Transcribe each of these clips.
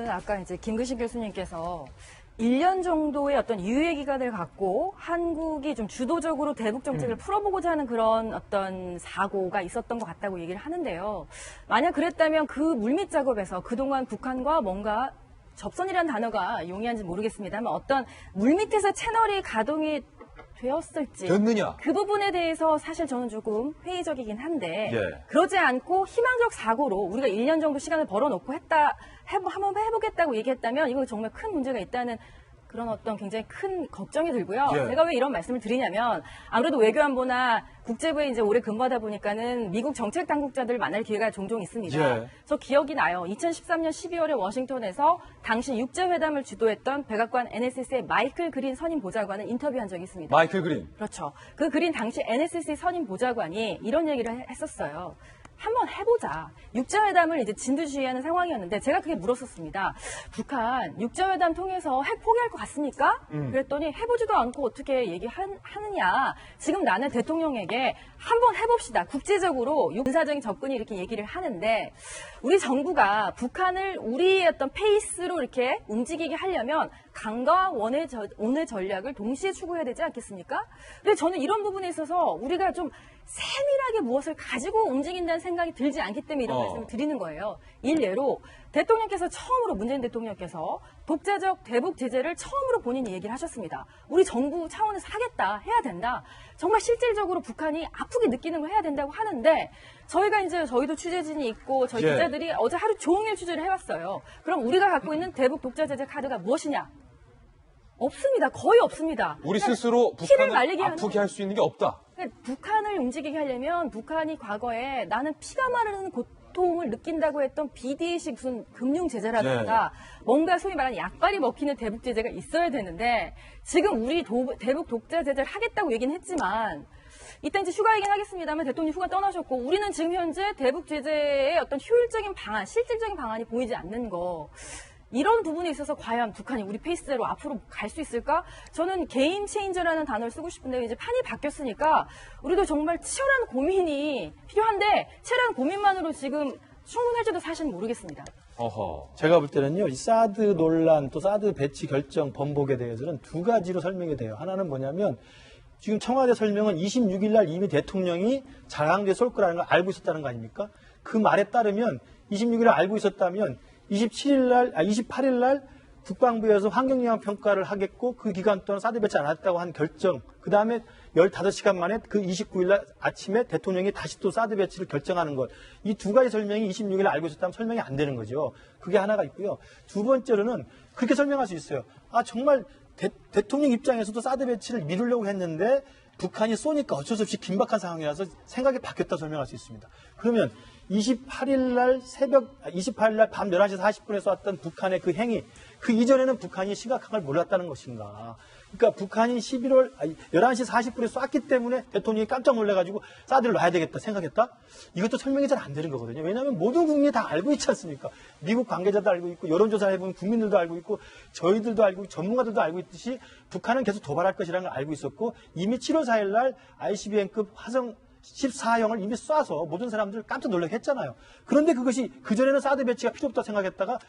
아까 이제 김근식 교수님께서 1년 정도의 어떤 유예 기간을 갖고 한국이 좀 주도적으로 대북 정책을 풀어보고자 하는 그런 어떤 사고가 있었던 것 같다고 얘기를 하는데요. 만약 그랬다면 그 물밑 작업에서 그동안 북한과 뭔가 접선이라는 단어가 용이한지 모르겠습니다만 어떤 물밑에서 채널이 가동이 되었을지 됐느냐? 그 부분에 대해서 사실 저는 조금 회의적이긴 한데 예. 그러지 않고 희망적 사고로 우리가 1년 정도 시간을 벌어놓고 한번 해보겠다고 얘기했다면 이거 정말 큰 문제가 있다는 그런 어떤 굉장히 큰 걱정이 들고요. 예. 제가 왜 이런 말씀을 드리냐면 아무래도 외교안보나 국제부에 이제 오래 근무하다 보니까는 미국 정책 당국자들 만날 기회가 종종 있습니다. 예. 저 기억이 나요. 2013년 12월에 워싱턴에서 당시 육제회담을 주도했던 백악관 NSC의 마이클 그린 선임 보좌관을 인터뷰한 적이 있습니다. 마이클 그린. 그렇죠. 그 그린 당시 NSC 선임 보좌관이 이런 얘기를 했었어요. 한번 해보자. 육자회담을 이제 진두지휘하는 상황이었는데 제가 그게 물었었습니다. 북한 육자회담 통해서 핵 포기할 것 같습니까? 그랬더니 해보지도 않고 어떻게 얘기하느냐. 지금 나는 대통령에게 한번 해봅시다. 국제적으로 군사적인 접근이 이렇게 얘기를 하는데 우리 정부가 북한을 우리의 어떤 페이스로 이렇게 움직이게 하려면 강과 원의 전략을 동시에 추구해야 되지 않겠습니까? 근데 저는 이런 부분에 있어서 우리가 좀 세밀하게 무엇을 가지고 움직인다는 생각이 들지 않기 때문에 이런 말씀을 드리는 거예요. 일례로 대통령께서 처음으로 문재인 대통령께서 독자적 대북 제재를 처음으로 본인이 얘기를 하셨습니다. 우리 정부 차원에서 하겠다, 해야 된다. 정말 실질적으로 북한이 아프게 느끼는 걸 해야 된다고 하는데 저희도 취재진이 있고 저희 예. 기자들이 어제 하루 종일 취재를 해왔어요. 그럼 우리가 갖고 있는 대북 독자 제재 카드가 무엇이냐? 없습니다. 거의 없습니다. 우리 스스로 피를 북한을 말리게 아프게 할 수 있는 게 없다. 북한을 움직이게 하려면 북한이 과거에 나는 피가 마르는 고통을 느낀다고 했던 비디식 무슨 금융 제재라든가 뭔가 소위 말하는 약발이 먹히는 대북 제재가 있어야 되는데 지금 우리 대북 독자 제재를 하겠다고 얘기는 했지만 이때 이제 휴가 얘기는 하겠습니다만 대통령이 휴가 떠나셨고 우리는 지금 현재 대북 제재의 어떤 효율적인 방안, 실질적인 방안이 보이지 않는 거. 이런 부분에 있어서 과연 북한이 우리 페이스대로 앞으로 갈 수 있을까? 저는 게임 체인저라는 단어를 쓰고 싶은데 이제 판이 바뀌었으니까 우리도 정말 치열한 고민이 필요한데 치열한 고민만으로 지금 충분할지도 사실은 모르겠습니다. 어허. 제가 볼 때는요, 이 사드 논란 또 사드 배치 결정 번복에 대해서는 두 가지로 설명이 돼요. 하나는 뭐냐면 지금 청와대 설명은 26일 날 이미 대통령이 자강대 쏠 거라는 걸 알고 있었다는 거 아닙니까? 그 말에 따르면 26일 날 알고 있었다면 28일 날 국방부에서 환경영향 평가를 하겠고 그 기간 동안 사드 배치 안 했다고 한 결정, 그 다음에 15시간 만에 그 29일 날 아침에 대통령이 다시 또 사드 배치를 결정하는 것. 이 두 가지 설명이 26일 날 알고 있었다면 설명이 안 되는 거죠. 그게 하나가 있고요. 두 번째로는 그렇게 설명할 수 있어요. 아, 정말 대통령 입장에서도 사드 배치를 미루려고 했는데 북한이 쏘니까 어쩔 수 없이 긴박한 상황이라서 생각이 바뀌었다 설명할 수 있습니다. 그러면 28일 날 밤 11시 40분에 쏘았던 북한의 그 행위, 그 이전에는 북한이 심각한 걸 몰랐다는 것인가. 그러니까 북한이 11시 40분에 쐈기 때문에 대통령이 깜짝 놀라가지고 사드를 놔야 되겠다 생각했다? 이것도 설명이 잘 안 되는 거거든요. 왜냐하면 모든 국민이 다 알고 있지 않습니까? 미국 관계자도 알고 있고 여론조사 해보면 국민들도 알고 있고 저희들도 알고 있고 전문가들도 알고 있듯이 북한은 계속 도발할 것이라는 걸 알고 있었고 이미 7월 4일 날 ICBM급 화성 14형을 이미 쏴서 모든 사람들 깜짝 놀라게 했잖아요. 그런데 그것이 그전에는 사드 배치가 필요 없다 생각했다가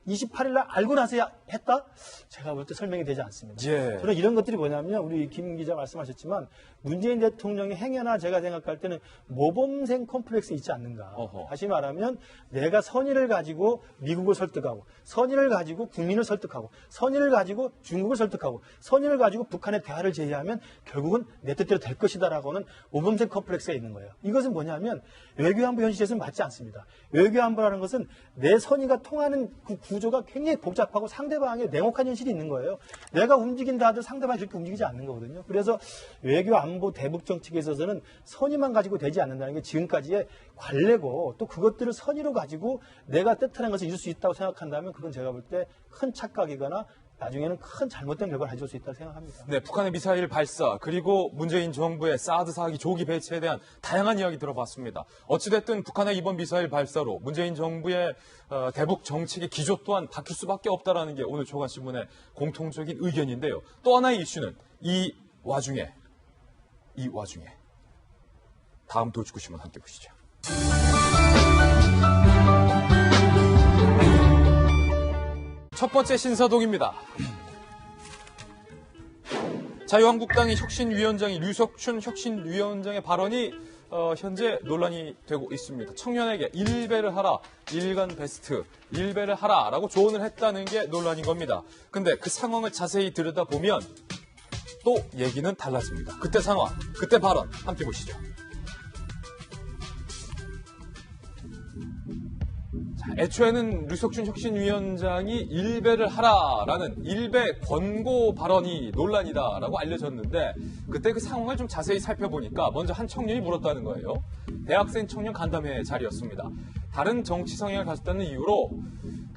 28일 날 알고 나서야 했다? 제가 볼 때 설명이 되지 않습니다. 예. 저는 이런 것들이 뭐냐면 우리 김 기자 말씀하셨지만 문재인 대통령의 행여나 제가 생각할 때는 모범생 컴플렉스 있지 않는가. 어허. 다시 말하면 내가 선의를 가지고 미국을 설득하고 선의를 가지고 국민을 설득하고 선의를 가지고 중국을 설득하고 선의를 가지고 북한의 대화를 제의하면 결국은 내 뜻대로 될 것이다라고는 모범생 컴플렉스가 있는 거예요. 이것은 뭐냐면 외교안보 현실에서는 맞지 않습니다. 외교안보라는 것은 내 선의가 통하는 그 구조가 굉장히 복잡하고 상대방의 냉혹한 현실이 있는 거예요. 내가 움직인다 하도 상대방이 그렇게 움직이지 않는 거거든요. 그래서 외교안보 대북 정책에 있어서는 선의만 가지고 되지 않는다는 게 지금까지의 관례고 또 그것들을 선의로 가지고 내가 뜻하는 것을 이룰 수 있다고 생각한다면 그건 제가 볼 때 큰 착각이거나 나중에는 큰 잘못된 결과를 가져올 수 있다고 생각합니다. 네, 북한의 미사일 발사 그리고 문재인 정부의 사드 사기 조기 배치에 대한 다양한 이야기 들어봤습니다. 어찌됐든 북한의 이번 미사일 발사로 문재인 정부의 대북 정책의 기조 또한 바뀔 수밖에 없다라는 게 오늘 조간신문의 공통적인 의견인데요. 또 하나의 이슈는 이 와중에 다음 돌직구신문 함께 보시죠. 첫 번째 신사동입니다. 자유한국당의 혁신위원장이 류석춘 혁신위원장의 발언이 현재 논란이 되고 있습니다. 청년에게 일배를 하라, 일간 베스트, 일배를 하라라고 조언을 했다는 게 논란인 겁니다. 근데 그 상황을 자세히 들여다보면 또 얘기는 달라집니다. 그때 상황, 그때 발언 함께 보시죠. 애초에는 류석춘 혁신위원장이 일배를 하라라는 일배 권고 발언이 논란이다라고 알려졌는데 그때 그 상황을 좀 자세히 살펴보니까 먼저 한 청년이 물었다는 거예요. 대학생 청년 간담회 자리였습니다. 다른 정치 성향을 가졌다는 이유로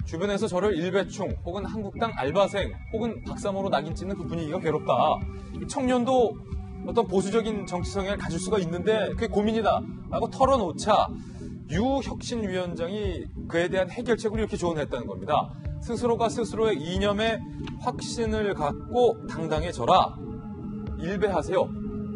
주변에서 저를 일배충 혹은 한국당 알바생 혹은 박사모로 낙인 찍는 그 분위기가 괴롭다. 이 청년도 어떤 보수적인 정치 성향을 가질 수가 있는데 그게 고민이다라고 털어놓자 유 혁신위원장이 그에 대한 해결책을 이렇게 조언했다는 겁니다. 스스로가 스스로의 이념에 확신을 갖고 당당해져라. 일배하세요.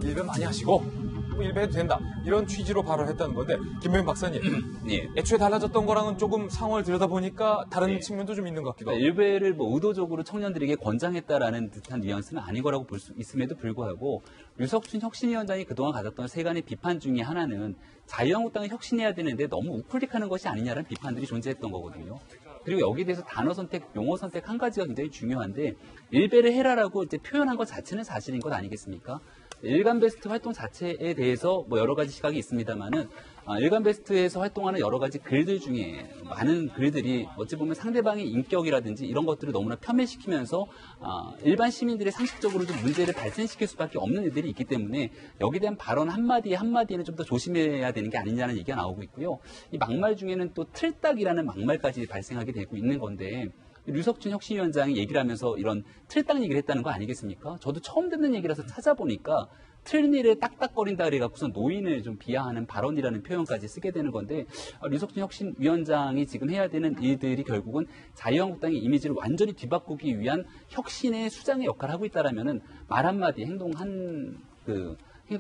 일배 많이 하시고 일배해도 된다. 이런 취지로 발언했다는 건데 김병현 박사님. 예. 애초에 달라졌던 거랑은 조금 상황을 들여다보니까 다른 측면도 좀 있는 것 같기도 하고. 일배를 의도적으로 청년들에게 권장했다라는 듯한 뉘앙스는 아닌 거라고 볼 수 있음에도 불구하고 류석춘 혁신위원장이 그동안 가졌던 세간의 비판 중에 하나는 자유한국당이 혁신해야 되는데 너무 우클릭하는 것이 아니냐라는 비판들이 존재했던 거거든요. 그리고 여기에 대해서 단어 선택, 용어 선택 한 가지가 굉장히 중요한데 일배를 해라라고 이제 표현한 것 자체는 사실인 것 아니겠습니까? 일간 베스트 활동 자체에 대해서 뭐 여러 가지 시각이 있습니다만은 일간 베스트에서 활동하는 여러 가지 글들 중에 많은 글들이 어찌 보면 상대방의 인격이라든지 이런 것들을 너무나 폄훼시키면서 일반 시민들의 상식적으로 좀 문제를 발생시킬 수밖에 없는 일들이 있기 때문에 여기에 대한 발언 한마디에는 좀 더 조심해야 되는 게 아니냐는 얘기가 나오고 있고요. 이 막말 중에는 또 틀딱이라는 막말까지 발생하게 되고 있는 건데 류석춘 혁신위원장이 얘기를 하면서 이런 틀딱 얘기를 했다는 거 아니겠습니까? 저도 처음 듣는 얘기라서 찾아보니까 틀린 일에 딱딱거린다 그래갖고서 노인을 좀 비하하는 발언이라는 표현까지 쓰게 되는 건데 류석춘 혁신위원장이 지금 해야 되는 일들이 결국은 자유한국당의 이미지를 완전히 뒤바꾸기 위한 혁신의 수장의 역할을 하고 있다라면은 말 한마디 행동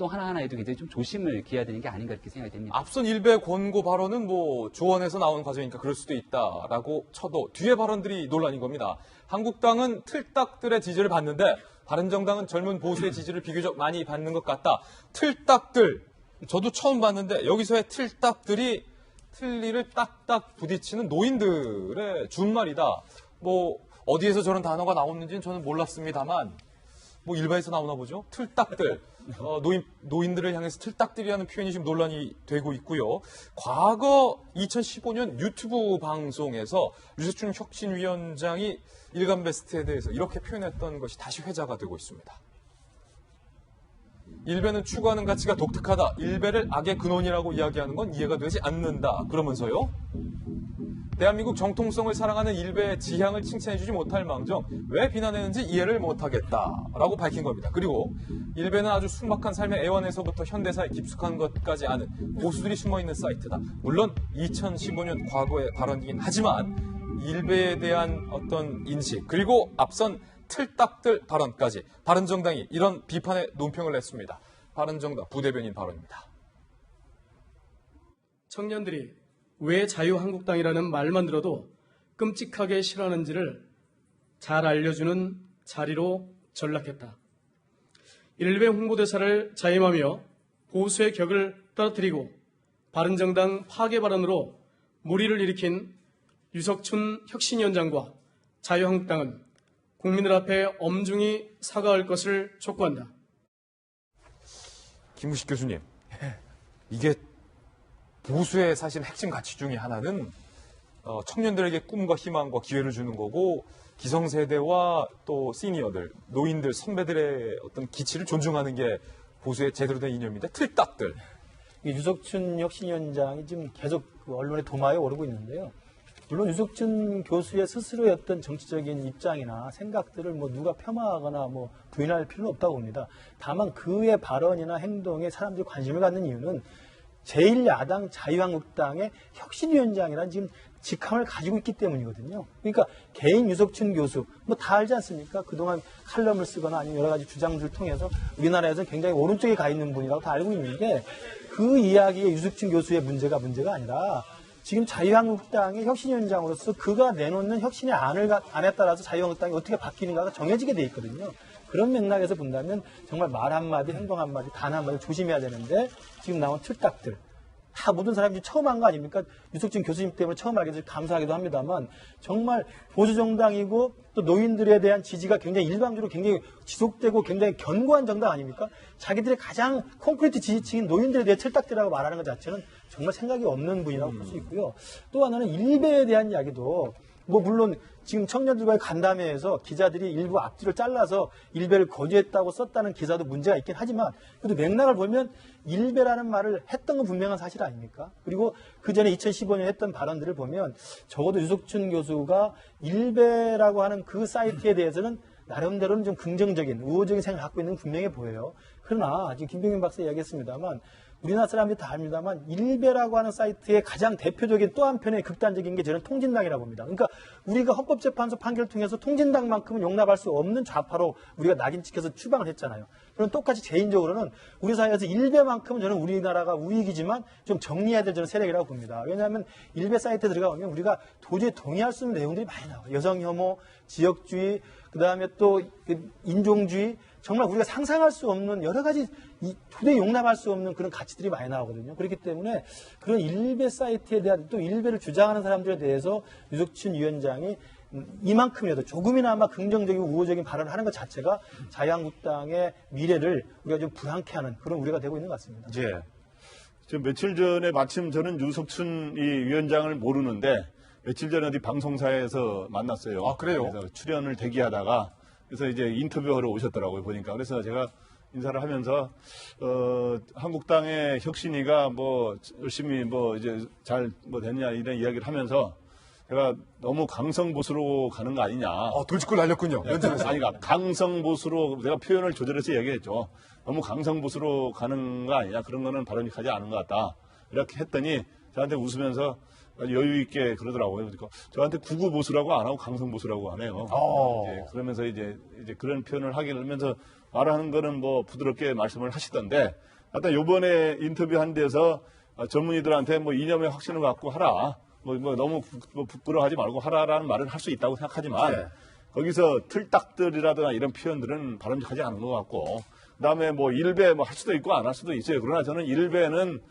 하나하나에도 굉장히 좀 조심을 기해야 되는 게 아닌가 이렇게 생각이 됩니다. 앞선 일배 권고 발언은 뭐 조언에서 나온 과정이니까 그럴 수도 있다라고 쳐도 뒤에 발언들이 논란인 겁니다. 한국당은 틀딱들의 지지를 받는데 바른정당은 젊은 보수의 지지를 비교적 많이 받는 것 같다. 틀딱들, 저도 처음 봤는데 여기서의 틀딱들이 틀니를 딱딱 부딪히는 노인들의 준말이다. 뭐 어디에서 저런 단어가 나오는지는 저는 몰랐습니다만 뭐 일바에서 나오나 보죠. 틀딱들. 노인들을 향해서 틀딱들이라는 표현이 지금 논란이 되고 있고요. 과거 2015년 유튜브 방송에서 류석춘 혁신위원장이 일간 베스트에 대해서 이렇게 표현했던 것이 다시 회자가 되고 있습니다. 일배는 추구하는 가치가 독특하다. 일배를 악의 근원이라고 이야기하는 건 이해가 되지 않는다. 그러면서요. 대한민국 정통성을 사랑하는 일배의 지향을 칭찬해주지 못할 망정 왜 비난했는지 이해를 못하겠다라고 밝힌 겁니다. 그리고 일배는 아주 순박한 삶의 애환에서부터 현대사에 깊숙한 것까지 아는 고수들이 숨어있는 사이트다. 물론 2015년 과거의 발언이긴 하지만 일배에 대한 어떤 인식 그리고 앞선 틀딱들 발언까지 바른정당이 이런 비판의 논평을 냈습니다. 바른정당 부대변인 발언입니다. 청년들이 왜 자유한국당이라는 말만 들어도 끔찍하게 싫어하는지를 잘 알려주는 자리로 전락했다. 일배 홍보대사를 자임하며 보수의 격을 떨어뜨리고 바른정당 파괴 발언으로 무리를 일으킨 류석춘 혁신위원장과 자유한국당은 국민들 앞에 엄중히 사과할 것을 촉구한다. 김우식 교수님, 이게 보수의 사실 핵심 가치 중에 하나는 청년들에게 꿈과 희망과 기회를 주는 거고 기성세대와 또 시니어들, 노인들, 선배들의 어떤 기치를 존중하는 게 보수의 제대로 된 이념인데 틀딱들. 유석춘 혁신위원장이 지금 계속 언론의 도마에 오르고 있는데요. 물론 유석춘 교수의 스스로의 어떤 정치적인 입장이나 생각들을 뭐 누가 폄하하거나 뭐 부인할 필요는 없다고 봅니다. 다만 그의 발언이나 행동에 사람들이 관심을 갖는 이유는 제1야당 자유한국당의 혁신위원장이라는 지금 직함을 가지고 있기 때문이거든요. 그러니까 개인 유석춘 교수 뭐 다 알지 않습니까? 그동안 칼럼을 쓰거나 아니면 여러 가지 주장들을 통해서 우리나라에서 굉장히 오른쪽에 가 있는 분이라고 다 알고 있는데 그 이야기에 유석춘 교수의 문제가 아니라 지금 자유한국당의 혁신위원장으로서 그가 내놓는 혁신의 안에 따라서 자유한국당이 어떻게 바뀌는가가 정해지게 돼 있거든요. 그런 맥락에서 본다면 정말 말 한마디, 행동 한마디, 단 한마디 조심해야 되는데 지금 나온 틀딱들. 다 모든 사람들이 처음 한 거 아닙니까? 유석준 교수님 때문에 처음 알게 돼서 감사하기도 합니다만 정말 보수정당이고 또 노인들에 대한 지지가 굉장히 일방적으로 굉장히 지속되고 굉장히 견고한 정당 아닙니까? 자기들의 가장 콘크리트 지지층인 노인들에 대해 틀딱들이라고 말하는 것 자체는 정말 생각이 없는 분이라고 볼 수 있고요. 또 하나는 일베에 대한 이야기도 뭐 물론 지금 청년들과의 간담회에서 기자들이 일부 앞뒤를 잘라서 일베를 거주했다고 썼다는 기사도 문제가 있긴 하지만 그래도 맥락을 보면 일베라는 말을 했던 건 분명한 사실 아닙니까? 그리고 그 전에 2015년에 했던 발언들을 보면 적어도 유석춘 교수가 일베라고 하는 그 사이트에 대해서는 나름대로는 좀 긍정적인, 우호적인 생각을 갖고 있는 건 분명해 보여요. 그러나 지금 김병민 박사 이야기했습니다만 우리나라 사람들이 다 압니다만 일베라고 하는 사이트의 가장 대표적인 또 한편의 극단적인 게 저는 통진당이라고 봅니다. 그러니까 우리가 헌법재판소 판결을 통해서 통진당만큼은 용납할 수 없는 좌파로 우리가 낙인 찍혀서 추방을 했잖아요. 그럼 똑같이 개인적으로는 우리 사회에서 일베만큼은 저는 우리나라가 우익이지만 좀 정리해야 될 저는 세력이라고 봅니다. 왜냐하면 일베 사이트에 들어가면 우리가 도저히 동의할 수 없는 내용들이 많이 나와요. 여성 혐오, 지역주의, 그다음에 또 인종주의, 정말 우리가 상상할 수 없는 여러 가지 도저히 용납할 수 없는 그런 가치들이 많이 나오거든요. 그렇기 때문에 그런 일베 사이트에 대한 또 일베를 주장하는 사람들에 대해서 유석춘 위원장이 이만큼이라도 조금이나마 긍정적이고 우호적인 발언을 하는 것 자체가 자유한국당의 미래를 우리가 좀 불안케 하는 그런 우려가 되고 있는 것 같습니다. 예. 지금 며칠 전에 마침 저는 유석춘 이 위원장을 모르는데 며칠 전에 어디 방송사에서 만났어요. 아, 그래요? 그래서 출연을 대기하다가 그래서 이제 인터뷰하러 오셨더라고요, 보니까. 그래서 제가 인사를 하면서, 한국당의 혁신이가 뭐, 열심히 뭐, 이제 잘 뭐 됐냐, 이런 이야기를 하면서 제가 너무 강성보수로 가는 거 아니냐. 돌직구 날렸군요. 연장에서. 아니, 강성보수로 내가 표현을 조절해서 얘기했죠. 너무 강성보수로 가는 거 아니냐. 그런 거는 바람직하지 않은 것 같다. 이렇게 했더니 저한테 웃으면서 여유 있게 그러더라고요. 그러니까 저한테 구구보수라고 안 하고 강성보수라고 하네요. 이제 그러면서 이제 그런 표현을 하면서 말하는 거는 뭐 부드럽게 말씀을 하시던데, 하여튼 요번에 인터뷰한 데서 전문의들한테 뭐 이념의 확신을 갖고 하라. 뭐 너무 부끄러워하지 말고 하라라는 말을 할 수 있다고 생각하지만, 네. 거기서 틀딱들이라든가 이런 표현들은 바람직하지 않은 것 같고, 그 다음에 뭐 일배 뭐 할 수도 있고 안 할 수도 있어요. 그러나 저는 일배는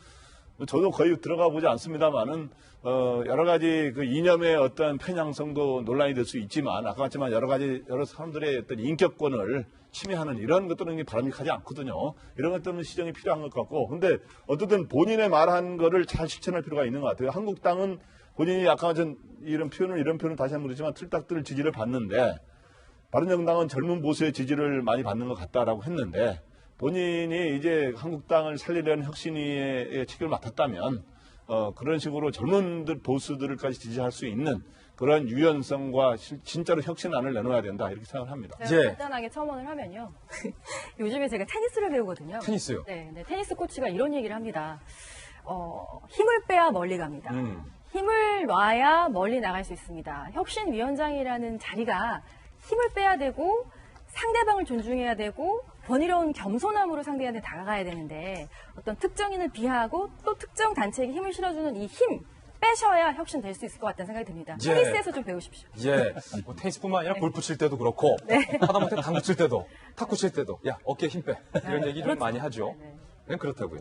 저도 거의 들어가 보지 않습니다만은, 여러 가지 그 이념의 어떤 편향성도 논란이 될 수 있지만, 아까 같지만 여러 사람들의 어떤 인격권을 침해하는 이런 것들은 바람직하지 않거든요. 이런 것들은 시정이 필요한 것 같고, 근데 어쨌든 본인의 말한 거를 잘 실천할 필요가 있는 것 같아요. 한국당은 본인이 아까 전 이런 표현을 다시 한번 그러지만 틀딱들 지지를 받는데, 바른정당은 젊은 보수의 지지를 많이 받는 것 같다라고 했는데, 본인이 이제 한국당을 살리려는 혁신위의 책임을 맡았다면 그런 식으로 젊은 보수들까지 지지할 수 있는 그런 유연성과 진짜로 혁신안을 내놓아야 된다 이렇게 생각을 합니다. 제가 예. 간단하게 첨언을 하면요. 요즘에 제가 테니스를 배우거든요. 테니스요? 네, 테니스 코치가 이런 얘기를 합니다. 힘을 빼야 멀리 갑니다. 힘을 놔야 멀리 나갈 수 있습니다. 혁신위원장이라는 자리가 힘을 빼야 되고 상대방을 존중해야 되고 번이로운 겸손함으로 상대한테 다가가야 되는데 어떤 특정인을 비하하고 또 특정 단체에게 힘을 실어주는 이 힘 빼셔야 혁신 될 수 있을 것 같다는 생각이 듭니다. 예. 테니스에서 좀 배우십시오. 예. 뭐 테니스뿐만 아니라 골프 칠 때도 그렇고, 하다못해 당구 칠 때도, 탁구 칠 때도, 야, 어깨에 힘 빼. 이런 얘기를 많이 하죠. 네. 그냥 그렇다고요.